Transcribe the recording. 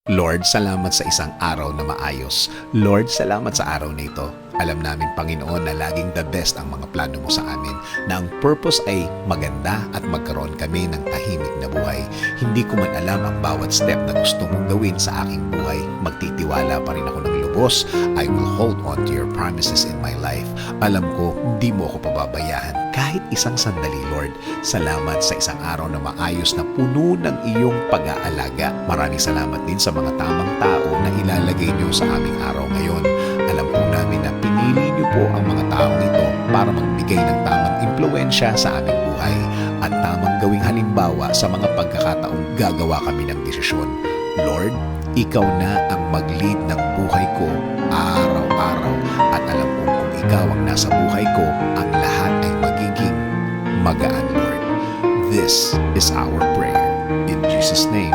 Lord, salamat sa isang araw na maayos. Lord, salamat sa araw na ito. Alam namin, Panginoon, na laging the best ang mga plano mo sa amin, na ang purpose ay maganda at magkaroon kami ng tahimik na buhay. Hindi ko man alam ang bawat step na gusto mong gawin sa aking buhay. Magtitiwala pa rin ako ng lubos. I will hold on to your promises in my life. Alam ko, hindi mo ako pababayaan kahit isang sandali, Lord. Salamat sa isang araw na maayos na puno ng iyong pag-aalaga. Maraming salamat din sa mga tamang tao na ilalagay niyo sa aming araw ngayon. Alam po namin na pinili niyo po ang mga taong ito para magbigay ng tamang impluensya sa aming buhay at tamang gawing halimbawa sa mga pagkakataong gagawa kami ng desisyon. Lord, ikaw na ang mag-lead ng buhay ko araw-araw at alam kong kung ikaw ang nasa buhay ko, ang lahat ay magiging magaan, Lord. This is our prayer. In Jesus' name,